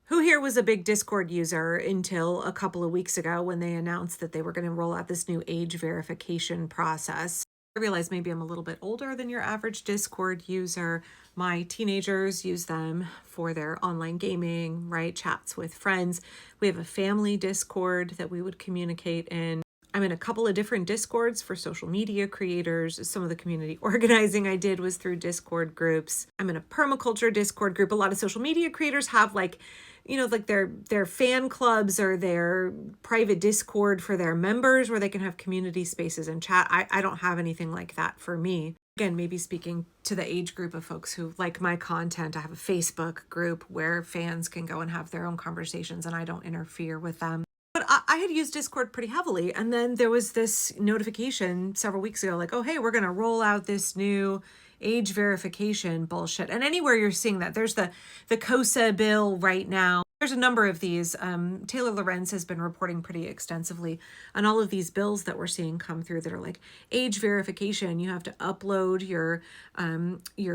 Who here was a big Discord user until a couple of weeks ago when they announced that they were going to roll out this new age verification process? I realize maybe I'm a little bit older than your average Discord user. My teenagers use them for their online gaming, right? Chats with friends. We have a family Discord that we would communicate in. I'm in a couple of different Discords for social media creators. Some of the community organizing I did was through Discord groups. I'm in a permaculture Discord group. A lot of social media creators have like their fan clubs or their private Discord for their members where they can have community spaces and chat. I don't have anything like that for me. Again, maybe speaking to the age group of folks who like my content, I have a Facebook group where fans can go and have their own conversations and I don't interfere with them. But I had used Discord pretty heavily. And then there was this notification several weeks ago, like, oh, hey, we're going to roll out this new age verification bullshit. And anywhere you're seeing that, there's the KOSA bill right now. There's a number of these. Taylor Lorenz has been reporting pretty extensively on all of these bills that we're seeing come through that are like age verification. You have to upload your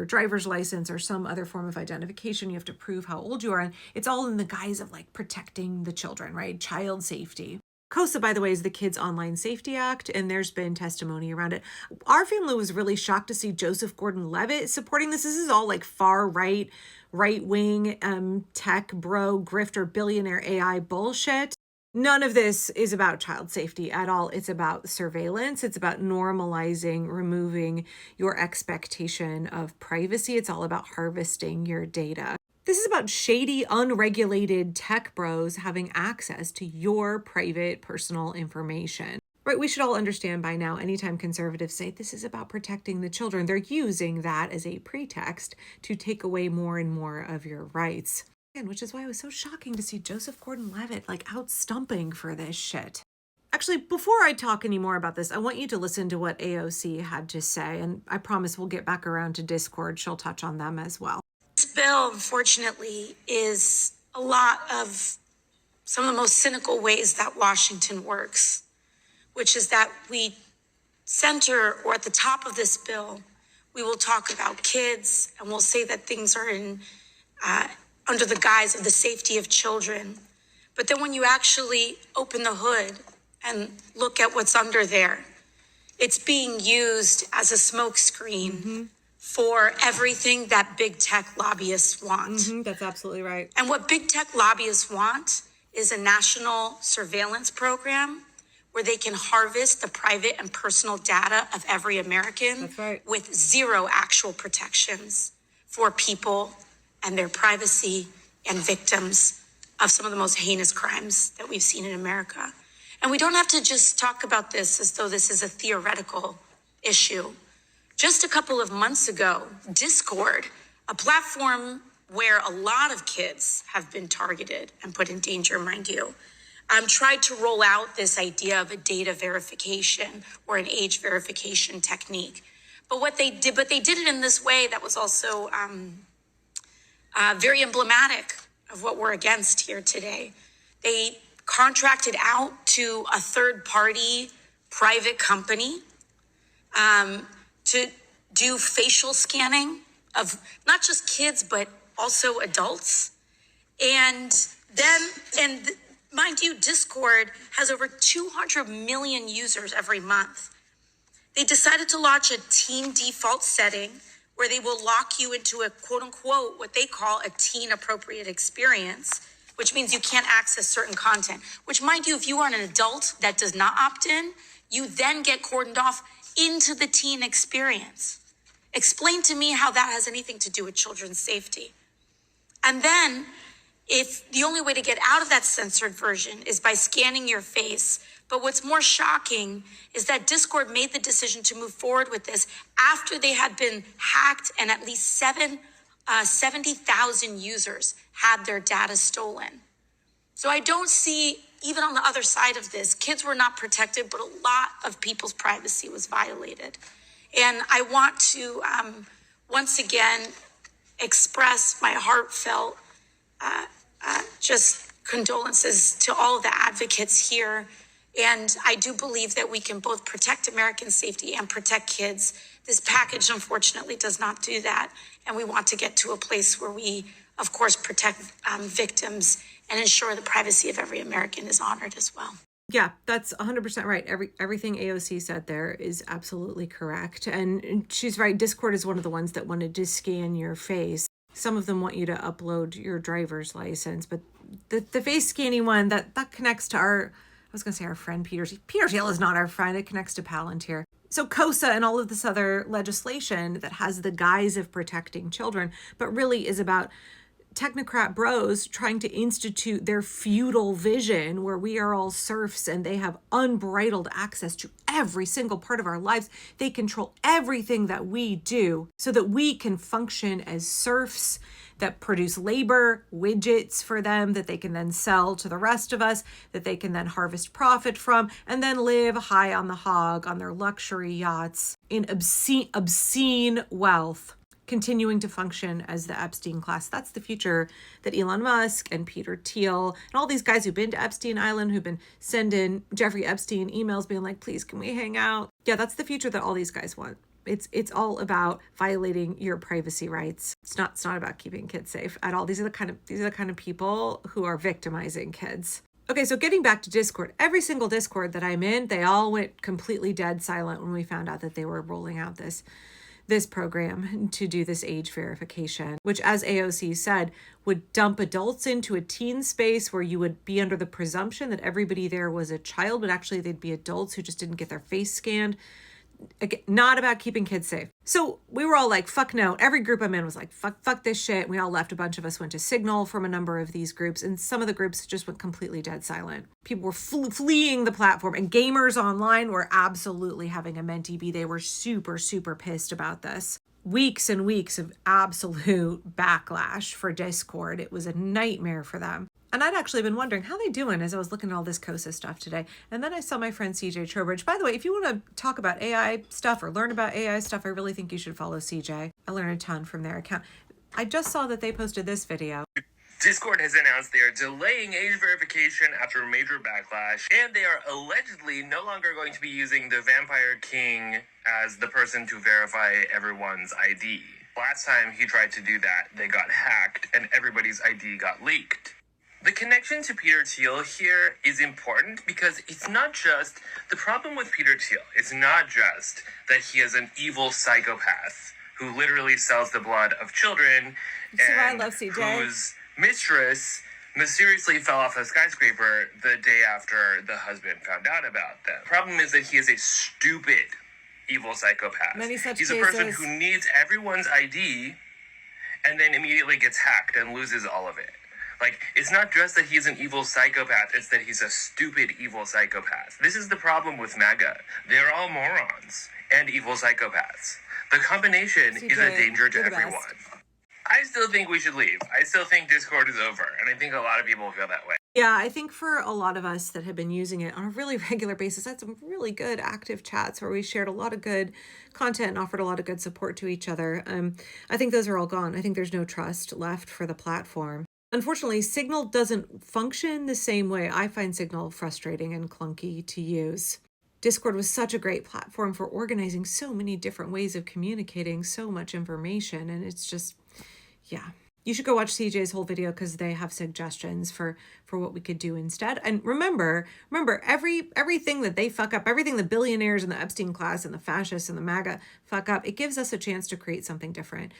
driver's license or some other form of identification. You have to prove how old you are. And it's all in the guise of like protecting the children, right? Child safety. KOSA, by the way, is the Kids Online Safety Act, and there's been testimony around it. Our family was really shocked to see Joseph Gordon-Levitt supporting this. This is all like far right, right-wing tech bro, grifter, billionaire AI bullshit. None of this is about child safety at all. It's about surveillance. It's about normalizing, removing your expectation of privacy. It's all about harvesting your data. This is about shady, unregulated tech bros having access to your private, personal information. Right? We should all understand by now, anytime conservatives say this is about protecting the children, they're using that as a pretext to take away more and more of your rights. And which is why it was so shocking to see Joseph Gordon-Levitt like out stumping for this shit. Actually, before I talk any more about this, I want you to listen to what AOC had to say, and I promise we'll get back around to Discord. She'll touch on them as well. This bill, unfortunately, is a lot of some of the most cynical ways that Washington works, which is that we center, or at the top of this bill, we will talk about kids and we'll say that things are in under the guise of the safety of children. But then when you actually open the hood and look at what's under there, it's being used as a smokescreen for everything that big tech lobbyists want. That's absolutely right. And what big tech lobbyists want is a national surveillance program where they can harvest the private and personal data of every American. That's right. With zero actual protections for people and their privacy and victims of some of the most heinous crimes that we've seen in America. And we don't have to just talk about this as though this is a theoretical issue. Just a couple of months ago, Discord, a platform where a lot of kids have been targeted and put in danger, mind you, tried to roll out this idea of a data verification or an age verification technique. But they did it in this way that was also very emblematic of what we're against here today. They contracted out to a third-party private company to do facial scanning of not just kids, but also adults. And mind you, Discord has over 200 million users every month. They decided to launch a teen default setting where they will lock you into a quote unquote, what they call a teen appropriate experience, which means you can't access certain content, which mind you, if you are an adult that does not opt in, you then get cordoned off into the teen experience. Explain to me how that has anything to do with children's safety. And then, if the only way to get out of that censored version is by scanning your face, but what's more shocking is that Discord made the decision to move forward with this after they had been hacked and at least 70,000 users had their data stolen. So I don't see, even on the other side of this, kids were not protected, but a lot of people's privacy was violated. And I want to, once again, express my heartfelt just condolences to all of the advocates here. And I do believe that we can both protect American safety and protect kids. This package, unfortunately, does not do that. And we want to get to a place where we of course, protect victims and ensure the privacy of every American is honored as well. Yeah, that's 100% right. Everything AOC said there is absolutely correct. And she's right. Discord is one of the ones that wanted to scan your face. Some of them want you to upload your driver's license, but the face scanning one, that connects to I was going to say our friend Peter Thiel is not our friend. It connects to Palantir. So KOSA and all of this other legislation that has the guise of protecting children, but really is about technocrat bros trying to institute their feudal vision where we are all serfs and they have unbridled access to every single part of our lives. They control everything that we do so that we can function as serfs that produce labor, widgets for them that they can then sell to the rest of us, that they can then harvest profit from, and then live high on the hog on their luxury yachts in obscene wealth, continuing to function as the Epstein class. That's the future that Elon Musk and Peter Thiel and all these guys who've been to Epstein Island, who've been sending Jeffrey Epstein emails being like, please, can we hang out? Yeah, that's the future that all these guys want. It's all about violating your privacy rights. It's not about keeping kids safe at all. These are the kind of people who are victimizing kids. Okay, so getting back to Discord, every single Discord that I'm in, they all went completely dead silent when we found out that they were rolling out this program to do this age verification, which, as AOC said, would dump adults into a teen space where you would be under the presumption that everybody there was a child, but actually they'd be adults who just didn't get their face scanned. Again, not about keeping kids safe. So we were all like, fuck no. Every group I'm in was like, fuck this shit. We all left. A bunch of us went to Signal from a number of these groups, and some of the groups just went completely dead silent. People were fleeing the platform, and gamers online were absolutely having a mentee bee. They were super, super pissed about this. Weeks and weeks of absolute backlash for Discord. It was a nightmare for them. And I'd actually been wondering how they doing as I was looking at all this KOSA stuff today. And then I saw my friend CJ Trowbridge. By the way, if you want to talk about AI stuff or learn about AI stuff, I really think you should follow CJ. I learned a ton from their account. I just saw that they posted this video. Discord has announced they are delaying age verification after a major backlash, and they are allegedly no longer going to be using the Vampire King as the person to verify everyone's ID. Last time he tried to do that, they got hacked and everybody's ID got leaked. The connection to Peter Thiel here is important because it's not just, the problem with Peter Thiel is not just that he is an evil psychopath who literally sells the blood of children and whose mistress mysteriously fell off a skyscraper the day after the husband found out about them. The problem is that he is a stupid evil psychopath. He's a person who needs everyone's ID and then immediately gets hacked and loses all of it. Like, it's not just that he's an evil psychopath, it's that he's a stupid evil psychopath. This is the problem with MAGA. They're all morons and evil psychopaths. The combination is a danger to everyone. I still think we should leave. I still think Discord is over, and I think a lot of people feel that way. Yeah, I think for a lot of us that have been using it on a really regular basis, I had some really good active chats where we shared a lot of good content and offered a lot of good support to each other. I think those are all gone. I think there's no trust left for the platform. Unfortunately, Signal doesn't function the same way. I find Signal frustrating and clunky to use. Discord was such a great platform for organizing so many different ways of communicating so much information, and it's just, yeah. You should go watch CJ's whole video because they have suggestions for what we could do instead. And remember, everything that they fuck up, everything the billionaires and the Epstein class and the fascists and the MAGA fuck up, it gives us a chance to create something different.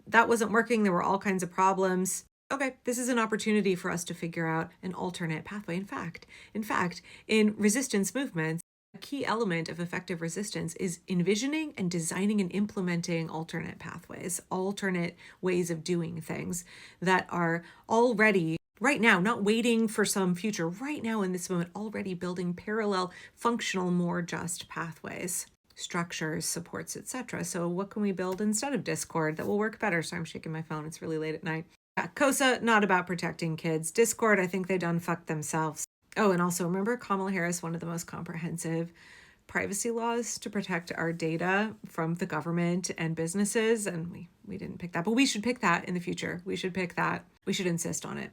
That wasn't working. There were all kinds of problems. Okay, this is an opportunity for us to figure out an alternate pathway. In fact, in resistance movements, a key element of effective resistance is envisioning and designing and implementing alternate pathways, alternate ways of doing things that are already right now, not waiting for some future, right now in this moment, already building parallel, functional, more just pathways, structures, supports, etc. So what can we build instead of Discord that will work better? Sorry, I'm shaking my phone. It's really late at night. KOSA, not about protecting kids. Discord, I think they done fucked themselves. Oh, and also remember Kamala Harris, one of the most comprehensive privacy laws to protect our data from the government and businesses. And we didn't pick that, but we should pick that in the future. We should pick that. We should insist on it.